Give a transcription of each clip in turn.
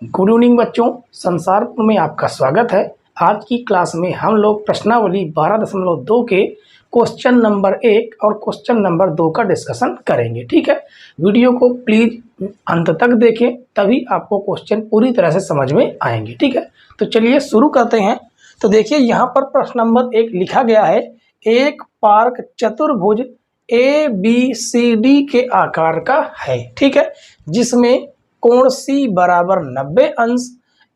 Good evening बच्चों, संसारपुर में आपका स्वागत है। आज की क्लास में हम लोग प्रश्नावली 12.2 के क्वेश्चन नंबर 1 और क्वेश्चन नंबर 2 का डिस्कशन करेंगे। ठीक है, वीडियो को प्लीज अंत तक देखें, तभी आपको क्वेश्चन पूरी तरह से समझ में आएंगे। ठीक है, तो चलिए शुरू करते हैं। तो देखिए यहाँ पर प्रश्न नंबर 1 लिखा गया है, एक पार्क चतुर्भुज ABCD के आकार का है। ठीक है, जिसमें कोण C बराबर 90 अंश,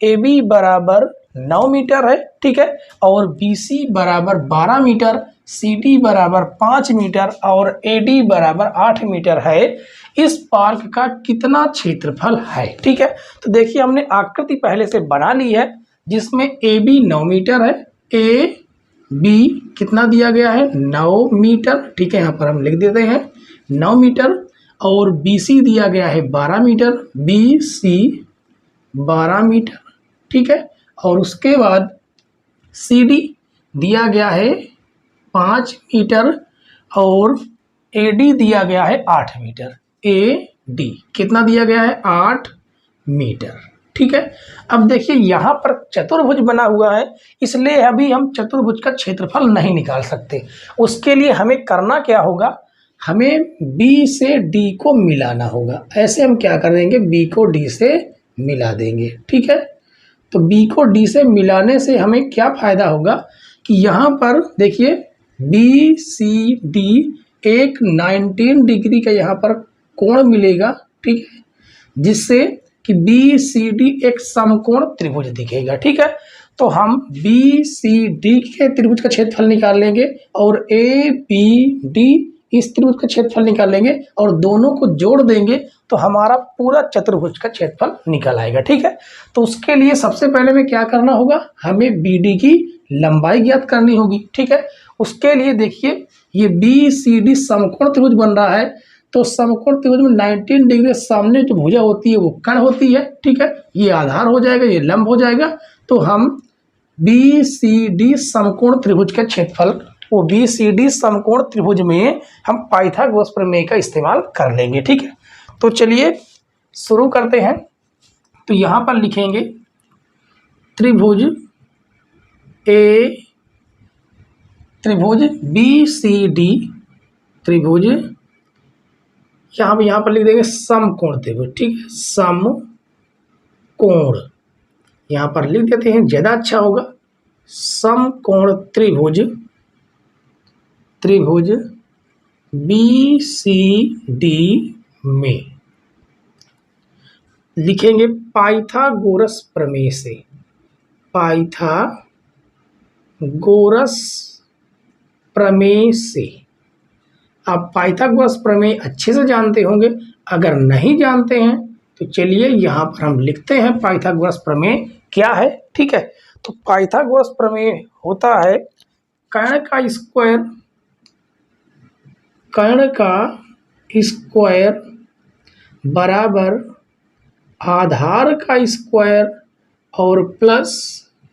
AB बराबर 9 मीटर है। ठीक है, और BC बराबर 12 मीटर, CD बराबर 5 मीटर और AD बराबर 8 मीटर है। इस पार्क का कितना क्षेत्रफल है? ठीक है, तो देखिए हमने आकृति पहले से बना ली है, जिसमें AB 9 मीटर है, AB कितना दिया गया है 9 मीटर। ठीक है, यहाँ पर हम लिख देते हैं 9 मीटर, और BC दिया गया है 12 मीटर, BC 12 मीटर। ठीक है, और उसके बाद CD दिया गया है 5 मीटर और AD दिया गया है 8 मीटर। AD कितना दिया गया है 8 मीटर। ठीक है, अब देखिए यहाँ पर चतुर्भुज बना हुआ है, इसलिए अभी हम चतुर्भुज का क्षेत्रफल नहीं निकाल सकते। उसके लिए हमें करना क्या होगा, हमें B से D को मिलाना होगा। ऐसे हम क्या कर देंगे, B को D से मिला देंगे। ठीक है, तो B को D से मिलाने से हमें क्या फायदा होगा कि यहाँ पर देखिए BCD एक 19 डिग्री का यहाँ पर कोण मिलेगा। ठीक है, जिससे कि BCD एक समकोण त्रिभुज दिखेगा। ठीक है, तो हम BCD के त्रिभुज का क्षेत्रफल निकाल लेंगे और ABD इस त्रिभुज का क्षेत्रफल निकाल लेंगे और दोनों को जोड़ देंगे तो हमारा पूरा चतुर्भुज का क्षेत्रफल निकल आएगा। ठीक है, तो उसके लिए सबसे पहले में क्या करना होगा, हमें BD की लंबाई ज्ञात करनी होगी। ठीक है, उसके लिए देखिए ये BCD समकोण त्रिभुज बन रहा है, तो समकोण त्रिभुज में 19 डिग्री सामने जो भुजा होती है वो कर्ण होती है। ठीक है, ये आधार हो जाएगा, ये लंब हो जाएगा, तो हम BCD समकोण त्रिभुज का क्षेत्रफल, वो BCD समकोण त्रिभुज में हम पाइथागोरस प्रमेय का इस्तेमाल कर लेंगे। ठीक है, तो चलिए शुरू करते हैं। तो यहाँ पर लिखेंगे त्रिभुज त्रिभुज BCD, त्रिभुज यहाँ पर लिख देंगे समकोण त्रिभुज। ठीक है, समकोण यहाँ पर लिख देते हैं, ज़्यादा अच्छा होगा। समकोण त्रिभुज त्रिभुज BCD में लिखेंगे पाइथागोरस प्रमेय से, पाइथागोरस प्रमेय से। आप पाइथागोरस प्रमेय अच्छे से जानते होंगे, अगर नहीं जानते हैं तो चलिए यहाँ पर हम लिखते हैं पाइथागोरस प्रमेय क्या है। ठीक है, तो पाइथागोरस प्रमेय होता है कर्ण का स्क्वायर बराबर आधार का स्क्वायर और प्लस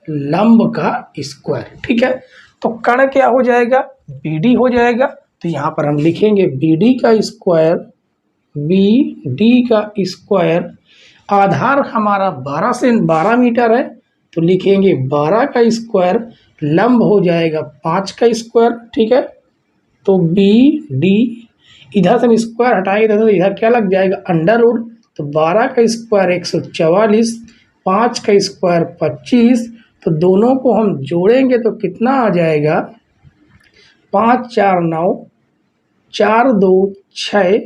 लंब का स्क्वायर। ठीक है, तो कर्ण क्या हो जाएगा, BD हो जाएगा, तो यहाँ पर हम लिखेंगे BD का स्क्वायर, BD का स्क्वायर, आधार हमारा 12 से 12 मीटर है, तो लिखेंगे 12 का स्क्वायर, लंब हो जाएगा 5 का स्क्वायर। ठीक है, तो BD इधर से हम स्क्वायर हटाएंगे तो इधर क्या लग जाएगा, अंडर रूट, तो 12 का स्क्वायर 144, 5 का स्क्वायर 25, तो दोनों को हम जोड़ेंगे तो कितना आ जाएगा, 5 4 9, 4 2 6,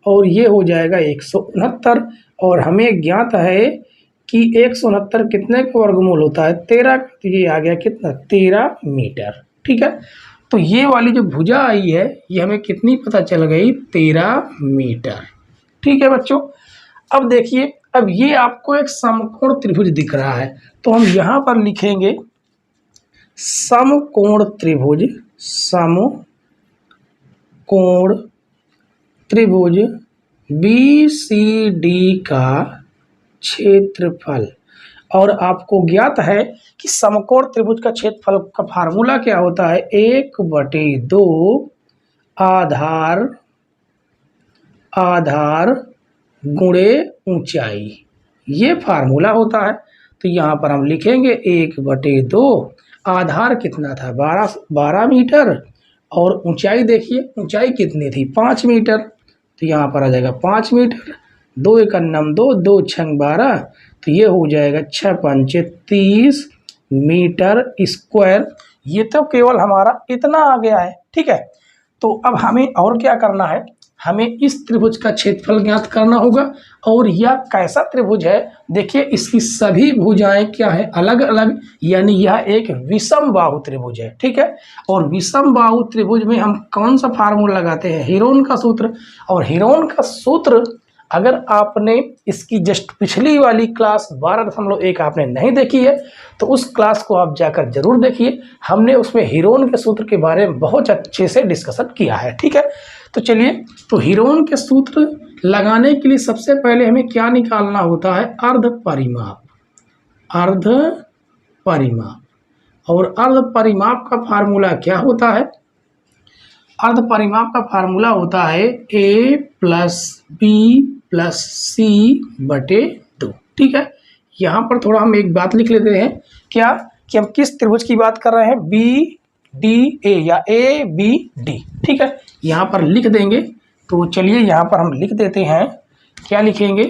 और ये हो जाएगा 169। और हमें ज्ञात है कि 169 कितने का वर्गमूल होता है, 13 का, तो ये आ गया कितना, 13 मीटर। ठीक है, तो ये वाली जो भुजा आई है ये हमें कितनी पता चल गई, 13 मीटर। ठीक है बच्चों, अब देखिए, अब ये आपको एक समकोण त्रिभुज दिख रहा है, तो हम यहाँ पर लिखेंगे समकोण त्रिभुज, समकोण त्रिभुज BCD का क्षेत्रफल। और आपको ज्ञात है कि समकोण त्रिभुज का क्षेत्रफल का फार्मूला क्या होता है, 1/2 आधार गुणे ऊंचाई, ये फार्मूला होता है। तो यहाँ पर हम लिखेंगे 1/2, आधार कितना था 12 मीटर, और ऊंचाई देखिए ऊंचाई कितनी थी 5 मीटर, तो यहाँ पर आ जाएगा 5 मीटर। 2 × 2, 2 × 12, तो ये हो जाएगा 6 × 5 = 30 मीटर स्क्वायर। ये तो केवल हमारा इतना आ गया है, ठीक है। तो अब हमें और क्या करना है, हमें इस त्रिभुज का क्षेत्रफल ज्ञात करना होगा। और यह कैसा त्रिभुज है, देखिए इसकी सभी भुजाएं क्या है, अलग अलग, यानी यह एक विषम बाहु त्रिभुज है, ठीक है। और विषम बाहु त्रिभुज में हम कौन सा फार्मूला लगाते हैं, हीरोन का सूत्र। और हीरोन का सूत्र अगर आपने इसकी जस्ट पिछली वाली क्लास 12.1 आपने नहीं देखी है तो उस क्लास को आप जाकर जरूर देखिए, हमने उसमें हीरोन के सूत्र के बारे में बहुत अच्छे से डिस्कशन किया है, ठीक है। तो चलिए, तो हीरोन के सूत्र लगाने के लिए सबसे पहले हमें क्या निकालना होता है, अर्ध परिमाप। अर्ध परिमाप, और अर्ध परिमाप का फार्मूला क्या होता है, अर्ध परिमाप का फार्मूला होता है a + b + c/2, ठीक है। यहाँ पर थोड़ा हम एक बात लिख लेते हैं, क्या कि हम किस त्रिभुज की बात कर रहे हैं, BDA या ABD, ठीक है। यहाँ पर लिख देंगे, तो चलिए यहाँ पर हम लिख देते हैं, क्या लिखेंगे,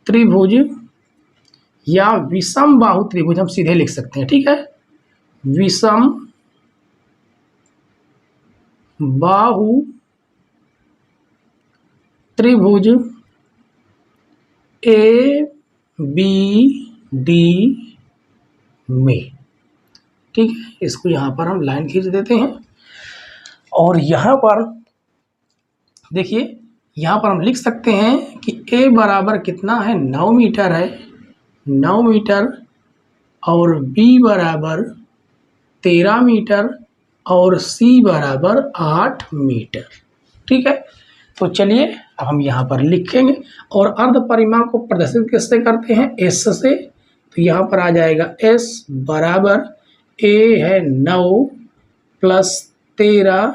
त्रिभुज या विषम बाहु त्रिभुज हम सीधे लिख सकते हैं, ठीक है। विषम बाहु त्रिभुज ABD में, ठीक है। इसको यहाँ पर हम लाइन खींच देते हैं, और यहाँ पर देखिए यहाँ पर हम लिख सकते हैं कि A बराबर कितना है, 9 मीटर है, 9 मीटर, और B बराबर 13 मीटर, और C बराबर 8 मीटर, ठीक है। तो चलिए अब हम यहाँ पर लिखेंगे, और अर्ध परिमाप को प्रदर्शित कैसे करते हैं, S से। तो यहाँ पर आ जाएगा S बराबर A है 9 + 13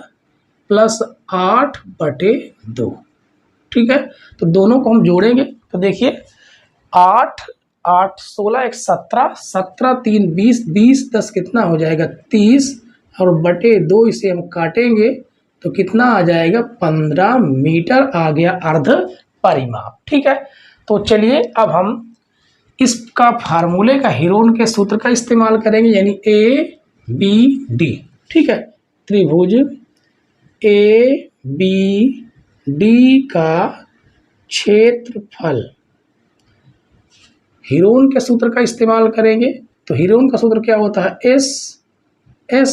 + 8/2, ठीक है। तो दोनों को हम जोड़ेंगे, तो देखिए 8 8 16 1 17, 17 3 20, 20 10 कितना हो जाएगा 30, और /2 इसे हम काटेंगे तो कितना आ जाएगा 15 मीटर आ गया अर्ध परिमाप, ठीक है। तो चलिए अब हम इसका फार्मूले का हीरोन के सूत्र का इस्तेमाल करेंगे, यानी ABD, ठीक है। त्रिभुज ABD का क्षेत्रफल हीरोन के सूत्र का इस्तेमाल करेंगे। तो हीरोन का सूत्र क्या होता है, S - A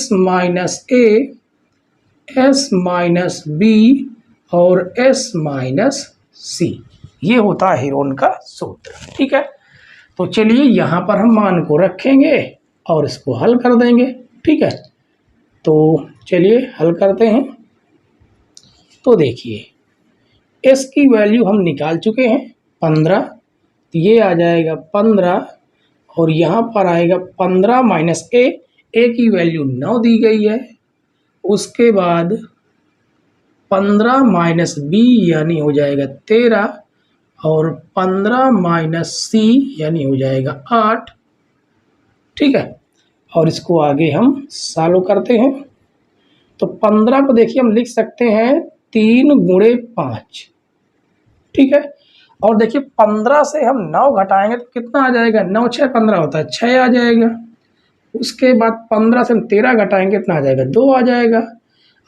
S - B और S - C, ये होता है हीरोन का सूत्र, ठीक है। तो चलिए यहाँ पर हम मान को रखेंगे और इसको हल कर देंगे, ठीक है। तो चलिए हल करते हैं। तो देखिए S की वैल्यू हम निकाल चुके हैं 15, तो ये आ जाएगा 15, और यहाँ पर आएगा 15 - A की वैल्यू 9 दी गई है, उसके बाद 15 - B यानी हो जाएगा 13, और 15 - C यानी हो जाएगा 8, ठीक है। और इसको आगे हम सॉल्व करते हैं। तो 15 को देखिए हम लिख सकते हैं 3 × 5, ठीक है। और देखिए 15 से हम 9 घटाएंगे तो कितना आ जाएगा, 9 × 6 = 15 होता है, 6 आ जाएगा। उसके बाद 15 से हम 13 घटाएंगे, कितना आ जाएगा, 2 आ जाएगा।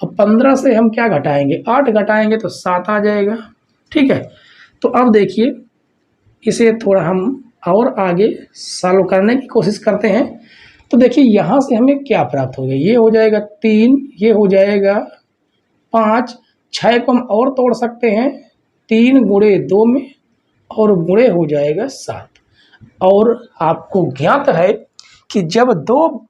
अब 15 से हम क्या घटाएंगे, 8 घटाएंगे तो 7 आ जाएगा, ठीक है। तो अब देखिए इसे थोड़ा हम और आगे सॉल्व करने की कोशिश करते हैं। तो देखिए यहाँ से हमें क्या प्राप्त हो गया, ये हो जाएगा 3, ये हो जाएगा 5, 6 को हम और तोड़ सकते हैं 3 × 2 में, और गुणे हो जाएगा 7। और आपको ज्ञात है कि जब 2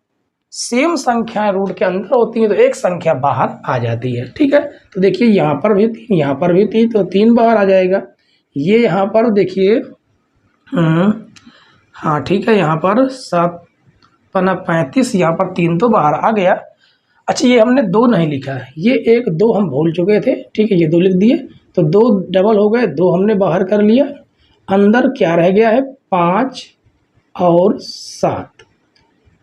सेम संख्याएं रूट के अंदर होती हैं तो एक संख्या बाहर आ जाती है, ठीक है। तो देखिए यहाँ पर भी 3, यहाँ पर भी 3, तो 3 बाहर आ जाएगा। ये यहाँ पर देखिए, हाँ ठीक है, यहाँ पर 7 × 35, यहाँ पर 3 तो बाहर आ गया। अच्छा ये हमने 2 नहीं लिखा है, ये 1 2 हम भूल चुके थे, ठीक है, ये 2 लिख दिए, तो 2 डबल हो गए, 2 हमने बाहर कर लिया। अंदर क्या रह गया है 5 और 7।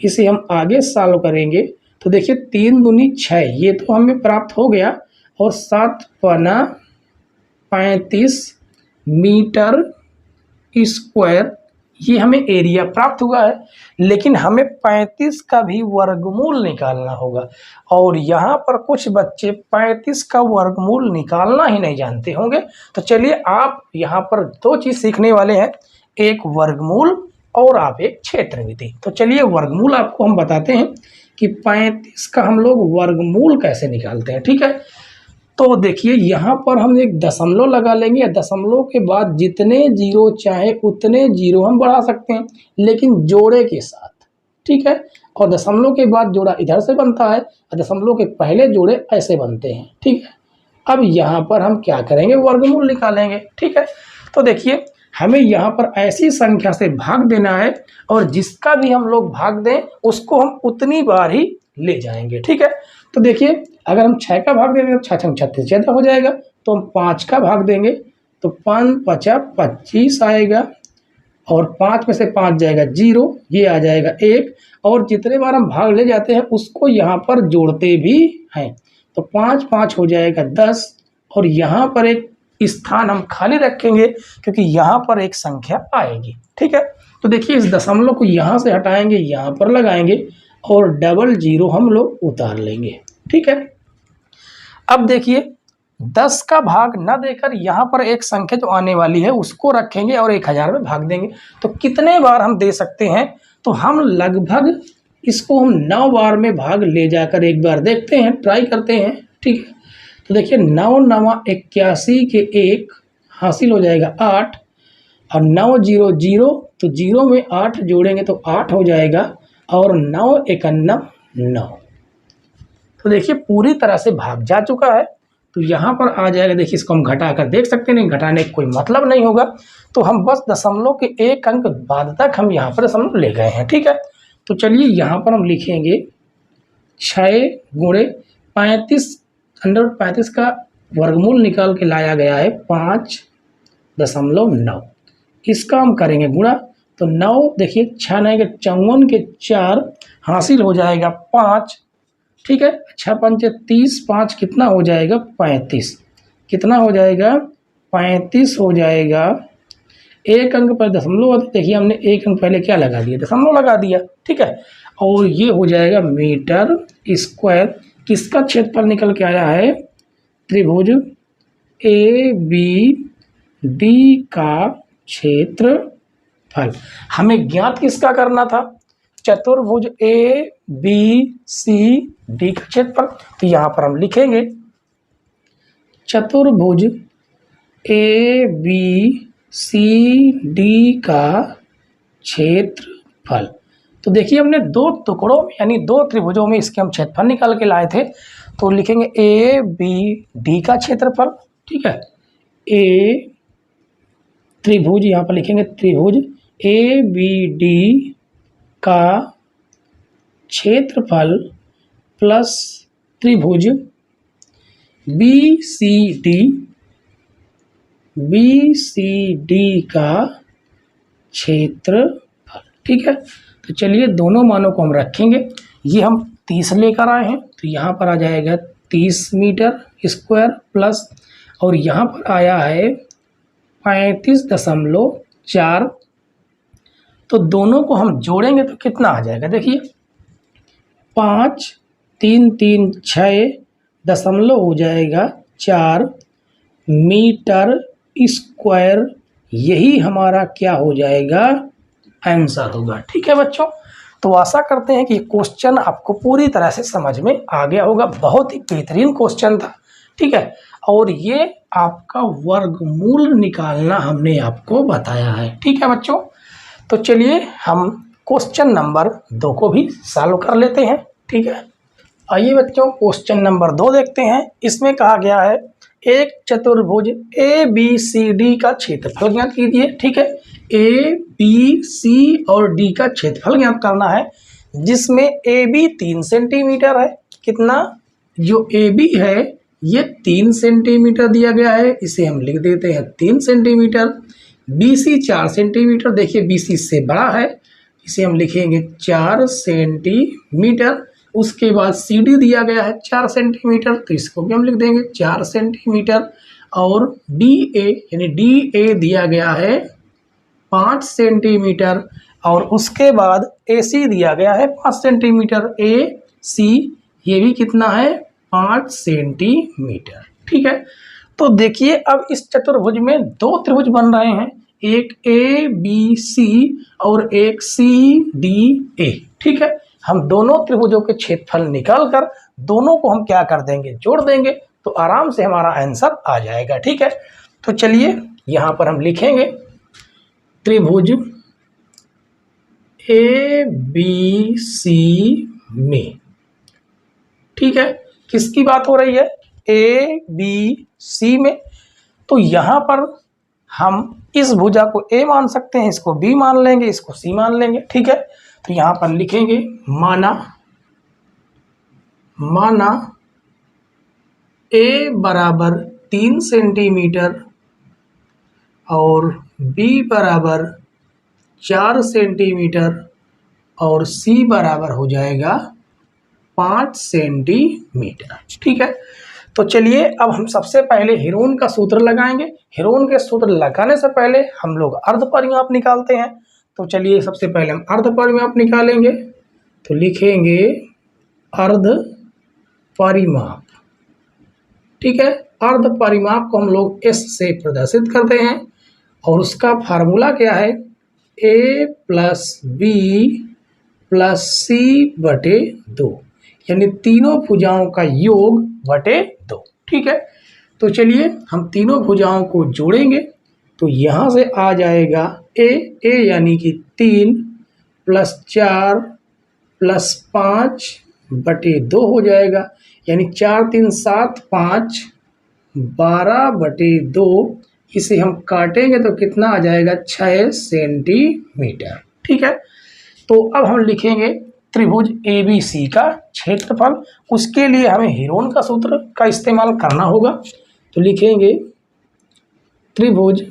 इसे हम आगे सॉल्व करेंगे तो देखिए 3 दूनी 6, ये तो हमें प्राप्त हो गया, और 7 पना 35 मीटर स्क्वायर, ये हमें एरिया प्राप्त हुआ है। लेकिन हमें 35 का भी वर्गमूल निकालना होगा, और यहाँ पर कुछ बच्चे 35 का वर्गमूल निकालना ही नहीं जानते होंगे। तो चलिए, आप यहाँ पर 2 चीज़ सीखने वाले हैं, एक वर्गमूल और आप एक क्षेत्र विधि। तो चलिए, वर्गमूल आपको हम बताते हैं कि 35 का हम लोग वर्गमूल कैसे निकालते हैं। ठीक है, तो देखिए यहाँ पर हम एक दशमलव लगा लेंगे। दशमलव के बाद जितने जीरो चाहे उतने जीरो हम बढ़ा सकते हैं, लेकिन जोड़े के साथ। ठीक है, और दशमलव के बाद जोड़ा इधर से बनता है, और दशमलव के पहले जोड़े ऐसे बनते हैं। ठीक है, अब यहाँ पर हम क्या करेंगे, वर्गमूल निकालेंगे। ठीक है, तो देखिए हमें यहाँ पर ऐसी संख्या से भाग देना है, और जिसका भी हम लोग भाग दें उसको हम उतनी बार ही ले जाएंगे। ठीक है, तो देखिए अगर हम 6 का भाग देंगे तो 6 6 36 ज़्यादा हो जाएगा, तो हम 5 का भाग देंगे तो 5 5 25 आएगा, और 5 में से 5 जाएगा 0, ये आ जाएगा 1, और जितने बार हम भाग ले जाते हैं उसको यहाँ पर जोड़ते भी हैं, तो 5 5 हो जाएगा 10, और यहाँ पर एक स्थान हम खाली रखेंगे क्योंकि यहाँ पर एक संख्या आएगी। ठीक है, तो देखिए इस दशमलव को यहाँ से हटाएंगे, यहाँ पर लगाएंगे, और डबल जीरो हम लोग उतार लेंगे। ठीक है, अब देखिए 10 का भाग न देकर यहाँ पर एक संख्या जो आने वाली है उसको रखेंगे और 1000 में भाग देंगे। तो कितने बार हम दे सकते हैं, तो हम लगभग इसको हम 9 बार में भाग ले जाकर एक बार देखते हैं, ट्राई करते हैं। ठीक है, तो देखिए 9 9 81 के 1 हासिल हो जाएगा 8, और 9 0 0, तो 0 में 8 जोड़ेंगे तो 8 हो जाएगा, और 9 51 9। तो देखिए पूरी तरह से भाग जा चुका है, तो यहाँ पर आ जाएगा। देखिए इसको हम घटा कर देख सकते हैं, नहीं घटाने का कोई मतलब नहीं होगा, तो हम बस दशमलव के 1 अंक बाद तक हम यहाँ पर दशमलव ले गए हैं। ठीक है, तो चलिए यहाँ पर हम लिखेंगे 6 गुणे 35 का वर्गमूल निकाल के लाया गया है 5.9। इसका हम करेंगे गुणा, तो 9 देखिए 6 9 के 54 के 4 हासिल हो जाएगा 5। ठीक है, 6 5 30, 5 कितना हो जाएगा 35, कितना हो जाएगा 35 हो जाएगा। एक अंक पर दशमलव, देखिए हमने एक अंक पहले क्या लगा दिया, दशमलव लगा दिया। ठीक है, और ये हो जाएगा मीटर स्क्वायर। किसका क्षेत्रफल निकल के आया है, त्रिभुज ABD का क्षेत्रफल। हमें ज्ञात किसका करना था, चतुर्भुज ABCD का क्षेत्रफल। तो यहाँ पर हम लिखेंगे चतुर्भुज ABCD का क्षेत्रफल। तो देखिए हमने 2 टुकड़ों में यानी 2 त्रिभुजों में इसके हम क्षेत्रफल निकाल के लाए थे, तो लिखेंगे ABD का क्षेत्रफल। ठीक है, त्रिभुज यहाँ पर लिखेंगे त्रिभुज ABD का क्षेत्रफल प्लस त्रिभुज BCD का क्षेत्रफल। ठीक है, तो चलिए दोनों मानों को हम रखेंगे। ये हम 30 लेकर आए हैं, तो यहाँ पर आ जाएगा 30 मीटर स्क्वायर प्लस, और यहाँ पर आया है 35.4। तो दोनों को हम जोड़ेंगे तो कितना आ जाएगा, देखिए 5 3 3 6 दशमलव हो जाएगा 4 मीटर स्क्वायर। यही हमारा क्या हो जाएगा, आंसर होगा। ठीक है बच्चों, तो आशा करते हैं कि क्वेश्चन आपको पूरी तरह से समझ में आ गया होगा। बहुत ही बेहतरीन क्वेश्चन था। ठीक है, और ये आपका वर्गमूल निकालना हमने आपको बताया है। ठीक है बच्चों, तो चलिए हम क्वेश्चन नंबर 2 को भी सॉल्व कर लेते हैं। ठीक है, आइए बच्चों क्वेश्चन नंबर 2 देखते हैं। इसमें कहा गया है एक चतुर्भुज ABCD का क्षेत्रफल ज्ञात कीजिए। ठीक है, ABC और D का क्षेत्रफल ज्ञात करना है, जिसमें AB 3 सेंटीमीटर है। कितना, जो AB है ये 3 सेंटीमीटर दिया गया है, इसे हम लिख देते हैं 3 सेंटीमीटर। BC 4 सेंटीमीटर, देखिए BC से बड़ा है, इसे हम लिखेंगे 4 सेंटीमीटर। उसके बाद CD दिया गया है 4 सेंटीमीटर, तो इसको भी हम लिख देंगे 4 सेंटीमीटर। और DA यानी DA दिया गया है 5 सेंटीमीटर, और उसके बाद AC दिया गया है 5 सेंटीमीटर। AC ये भी कितना है, 5 सेंटीमीटर। ठीक है, तो देखिए अब इस चतुर्भुज में दो त्रिभुज बन रहे हैं, एक ABC और एक CDA। ठीक है, हम दोनों त्रिभुजों के क्षेत्रफल निकाल कर दोनों को हम क्या कर देंगे, जोड़ देंगे, तो आराम से हमारा आंसर आ जाएगा। ठीक है, तो चलिए यहाँ पर हम लिखेंगे त्रिभुज ABC में। ठीक है, किसकी बात हो रही है, ABC में। तो यहाँ पर हम इस भुजा को A मान सकते हैं, इसको B मान लेंगे, इसको C मान लेंगे। ठीक है, तो यहाँ पर लिखेंगे माना A बराबर 3 सेंटीमीटर और B बराबर 4 सेंटीमीटर और C बराबर हो जाएगा 5 सेंटीमीटर। ठीक है, तो चलिए अब हम सबसे पहले हीरोन का सूत्र लगाएंगे। हीरोन के सूत्र लगाने से पहले हम लोग अर्ध परिमाप निकालते हैं। तो चलिए सबसे पहले हम अर्ध परिमाप निकालेंगे, तो लिखेंगे अर्ध परिमाप। ठीक है, अर्ध परिमाप को हम लोग S से प्रदर्शित करते हैं, और उसका फार्मूला क्या है, A + B + C बटे 2, यानी तीनों भुजाओं का योग बटे 2। ठीक है, तो चलिए हम तीनों भुजाओं को जोड़ेंगे, तो यहाँ से आ जाएगा A यानी कि 3 + 4 + 5 बटे 2 हो जाएगा, यानी 4 3 7 5 12 बटे 2। इसे हम काटेंगे तो कितना आ जाएगा, 6 सेंटीमीटर। ठीक है, तो अब हम लिखेंगे त्रिभुज ABC का क्षेत्रफल। उसके लिए हमें हीरोन का सूत्र का इस्तेमाल करना होगा, तो लिखेंगे त्रिभुज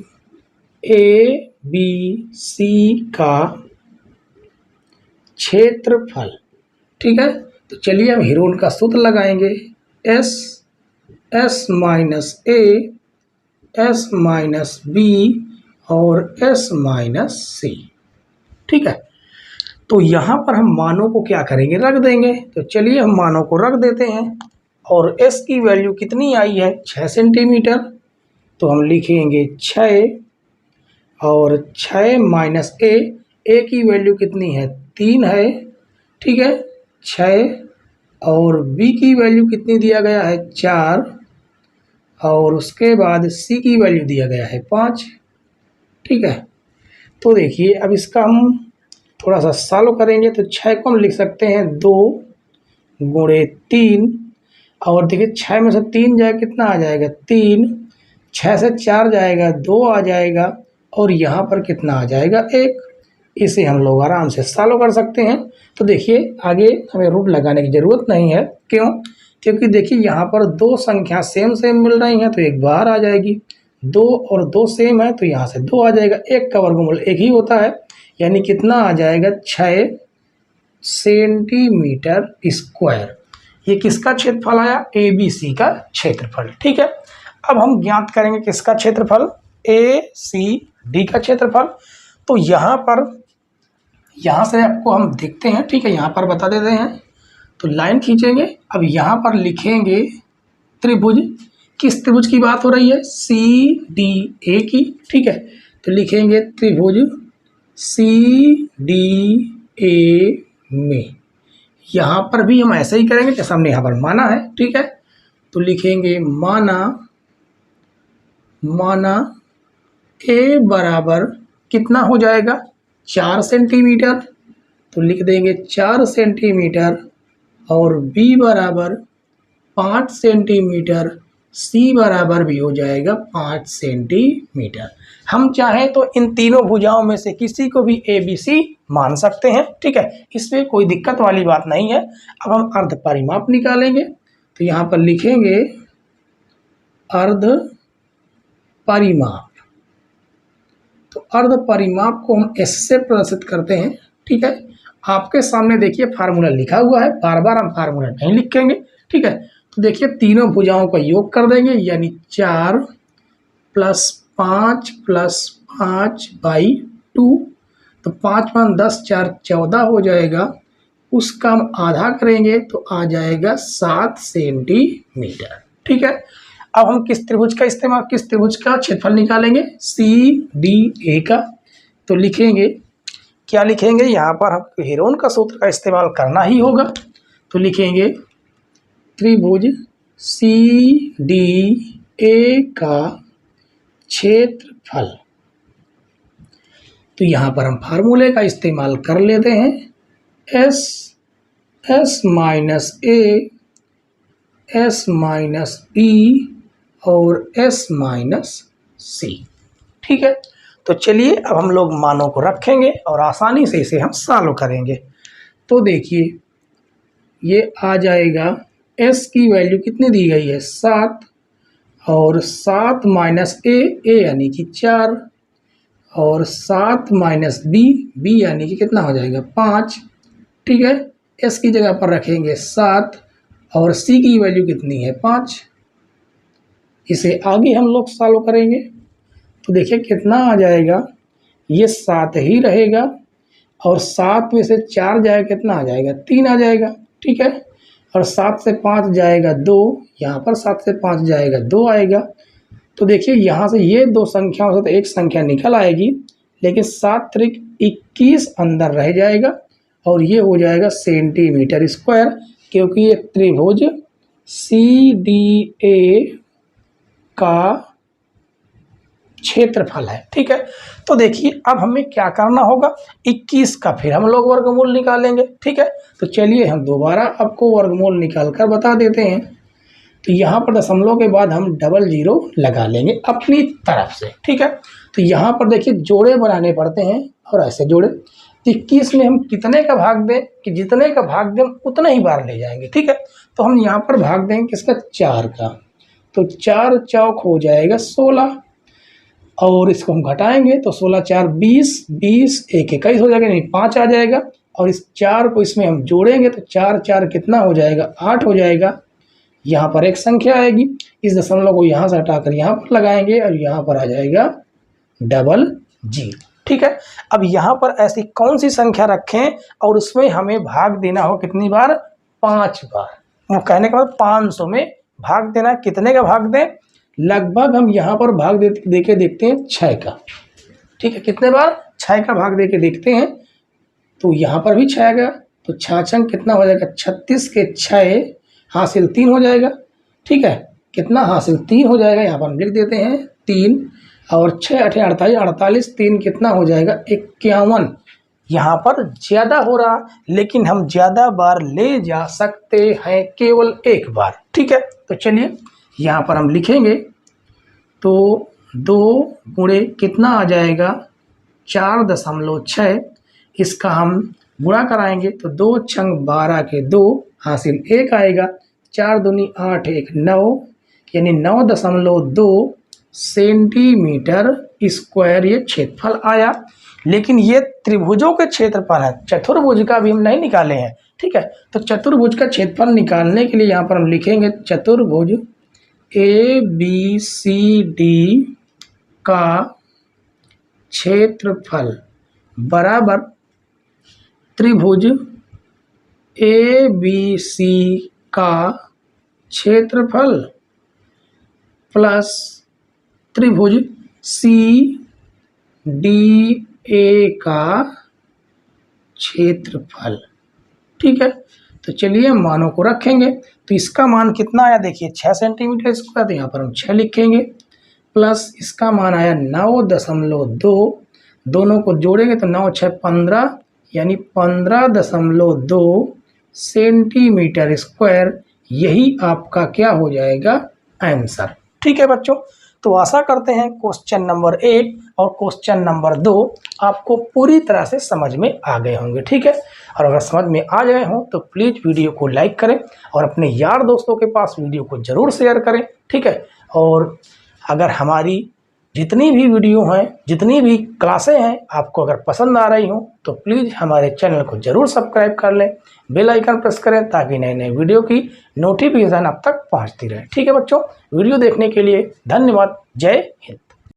ABC का क्षेत्रफल। ठीक है, तो चलिए हम हीरोन का सूत्र लगाएंगे, S - A S - B और S - C। ठीक है, तो यहाँ पर हम मानों को क्या करेंगे, रख देंगे। तो चलिए हम मानों को रख देते हैं, और S की वैल्यू कितनी आई है, 6 सेंटीमीटर, तो हम लिखेंगे 6, और 6 - A की वैल्यू कितनी है, 3 है। ठीक है, 6, और B की वैल्यू कितनी दिया गया है, 4, और उसके बाद C की वैल्यू दिया गया है 5। ठीक है, तो देखिए अब इसका हम थोड़ा सा सॉल्व करेंगे, तो 6 को हम लिख सकते हैं 2 × 3, और देखिए 6 में से 3 जाए कितना आ जाएगा, 3, 6 से 4 जाएगा 2 आ जाएगा, और यहाँ पर कितना आ जाएगा, 1। इसे हम लोग आराम से सॉल्व कर सकते हैं। तो देखिए आगे हमें रूट लगाने की ज़रूरत नहीं है, क्यों, क्योंकि देखिए यहाँ पर दो संख्या सेम मिल रही हैं, तो एक बाहर आ जाएगी, 2 और 2 सेम है, तो यहाँ से 2 आ जाएगा, 1 का वर्गमूल 1 ही होता है, यानी कितना आ जाएगा, 6 सेंटीमीटर स्क्वायर। ये किसका क्षेत्रफल आया, ABC का क्षेत्रफल। ठीक है, अब हम ज्ञात करेंगे किसका क्षेत्रफल, ACD का क्षेत्रफल। तो यहाँ से आपको हम देखते हैं। ठीक है, यहाँ पर बता देते हैं, तो लाइन खींचेंगे। अब यहाँ पर लिखेंगे त्रिभुज, किस त्रिभुज की बात हो रही है, CDA की। ठीक है, तो लिखेंगे त्रिभुज CDA में। यहाँ पर भी हम ऐसे ही करेंगे जैसा हमने यहाँ पर माना है। ठीक है, तो लिखेंगे माना A बराबर कितना हो जाएगा, 4 सेंटीमीटर, तो लिख देंगे 4 सेंटीमीटर, और B बराबर 5 सेंटीमीटर, C बराबर भी हो जाएगा 5 सेंटीमीटर। हम चाहें तो इन तीनों भुजाओं में से किसी को भी ABC मान सकते हैं। ठीक है, इसमें कोई दिक्कत वाली बात नहीं है। अब हम अर्ध परिमाप निकालेंगे, तो यहाँ पर लिखेंगे अर्ध परिमाप। तो अर्ध परिमाप को हम एस से प्रदर्शित करते हैं। ठीक है, आपके सामने देखिए फार्मूला लिखा हुआ है, बार बार हम फार्मूला नहीं लिखेंगे। ठीक है, तो देखिए तीनों भुजाओं का योग कर देंगे, यानी 4 + 5 + 5/2, तो 5 × 10 = 4 = 14 हो जाएगा। उसका हम आधा करेंगे तो आ जाएगा 7 सेंटीमीटर। ठीक है, अब हम किस त्रिभुज का क्षेत्रफल निकालेंगे? CDA का। तो लिखेंगे, क्या लिखेंगे? यहाँ पर हम हेरोन का सूत्र का इस्तेमाल करना ही होगा। तो लिखेंगे त्रिभुज CDA का क्षेत्रफल। तो यहाँ पर हम फार्मूले का इस्तेमाल कर लेते हैं, S - A S - B और S - C। ठीक है, तो चलिए अब हम लोग मानों को रखेंगे और आसानी से इसे हम सॉल्व करेंगे। तो देखिए ये आ जाएगा, S की वैल्यू कितनी दी गई है? 7, और 7 - A यानी कि 4, और 7 - B यानी कि कितना हो जाएगा? 5। ठीक है, S की जगह पर रखेंगे 7 और C की वैल्यू कितनी है? 5। इसे आगे हम लोग सॉल्व करेंगे तो देखिए कितना आ जाएगा, ये 7 ही रहेगा और 7 में से 4 जाएगा, कितना आ जाएगा? 3 आ जाएगा। ठीक है, और 7 से 5 जाएगा 2, यहाँ पर 7 से 5 जाएगा 2 आएगा। तो देखिए यहाँ से ये दो संख्याओं से तो एक संख्या निकल आएगी, लेकिन 7 × 21 अंदर रह जाएगा और ये हो जाएगा सेंटीमीटर स्क्वायर, क्योंकि ये त्रिभुज CDA का क्षेत्रफल है। ठीक है, तो देखिए अब हमें क्या करना होगा, 21 का फिर हम लोग वर्गमूल निकालेंगे। ठीक है, तो चलिए हम दोबारा आपको वर्गमूल निकाल कर बता देते हैं। तो यहाँ पर दशमलव के बाद हम 00 लगा लेंगे अपनी तरफ से। ठीक है, तो यहाँ पर देखिए जोड़े बनाने पड़ते हैं और ऐसे जोड़े। 21 में हम कितने का भाग दें कि जितने का भाग दें उतना ही बार ले जाएंगे। ठीक है, तो हम यहाँ पर भाग देंगे किसका? 4 का। तो 4 चौक हो जाएगा 16, और इसको हम घटाएंगे तो 16 × 4 = 20, 20 1 21 हो जाएगा, यानी 5 आ जाएगा। और इस 4 को इसमें हम जोड़ेंगे तो 4 4 कितना हो जाएगा? 8 हो जाएगा। यहाँ पर एक संख्या आएगी, इस दशमलव को यहाँ से हटाकर यहाँ पर लगाएंगे और यहाँ पर आ जाएगा 00। ठीक है, अब यहाँ पर ऐसी कौन सी संख्या रखें और उसमें हमें भाग देना हो कितनी बार? 5 बार। वो कहने के बाद 500 में भाग देना, कितने का भाग दें? लगभग हम यहाँ पर भाग दे के देखते हैं 6 का। ठीक है, कितने बार? 6 का भाग दे के देखते हैं। तो यहाँ पर भी 6 आएगा, तो 6 कितना हो जाएगा? 36 के 6 हासिल 3 हो जाएगा। ठीक है, कितना हासिल? 3 हो जाएगा। यहाँ पर हम लिख देते हैं 3, और 6 8 48, 48 3 कितना हो जाएगा? 51। यहाँ पर ज़्यादा हो रहा, लेकिन हम ज़्यादा बार ले जा सकते हैं, केवल एक बार। ठीक है, तो चलिए यहाँ पर हम लिखेंगे, तो 2 × कितना आ जाएगा? 4.6। इसका हम गुणा कराएंगे तो 2 × 6 = 12 के 2 हासिल 1 आएगा। 4 दूनी 8 1 9, यानी 9.2 सेंटीमीटर स्क्वायर ये क्षेत्रफल आया। लेकिन ये त्रिभुजों के क्षेत्रफल है, चतुर्भुज का भी हम नहीं निकाले हैं। ठीक है, तो चतुर्भुज का क्षेत्रफल निकालने के लिए यहाँ पर हम लिखेंगे चतुर्भुज ABCD का क्षेत्रफल बराबर त्रिभुज ABC का क्षेत्रफल प्लस त्रिभुज CDA का क्षेत्रफल। ठीक है, तो चलिए मानों को रखेंगे। तो इसका मान कितना आया? देखिए 6 सेंटीमीटर स्क्वायर, तो यहाँ पर हम 6 लिखेंगे, प्लस इसका मान आया 9.2। दोनों को जोड़ेंगे तो 9 × 6 = 15, यानी 15.2 सेंटीमीटर स्क्वायर। यही आपका क्या हो जाएगा? आंसर। ठीक है बच्चों, तो आशा करते हैं क्वेश्चन नंबर 1 और क्वेश्चन नंबर 2 आपको पूरी तरह से समझ में आ गए होंगे। ठीक है, और अगर समझ में आ गए हों तो प्लीज़ वीडियो को लाइक करें और अपने यार दोस्तों के पास वीडियो को ज़रूर शेयर करें। ठीक है, और अगर हमारी जितनी भी वीडियो हैं, जितनी भी क्लासें हैं, आपको अगर पसंद आ रही हों तो प्लीज़ हमारे चैनल को ज़रूर सब्सक्राइब कर लें, बेल आइकन प्रेस करें ताकि नए नए वीडियो की नोटिफिकेशन आप तक पहुंचती रहे। ठीक है बच्चों, वीडियो देखने के लिए धन्यवाद। जय हिंद।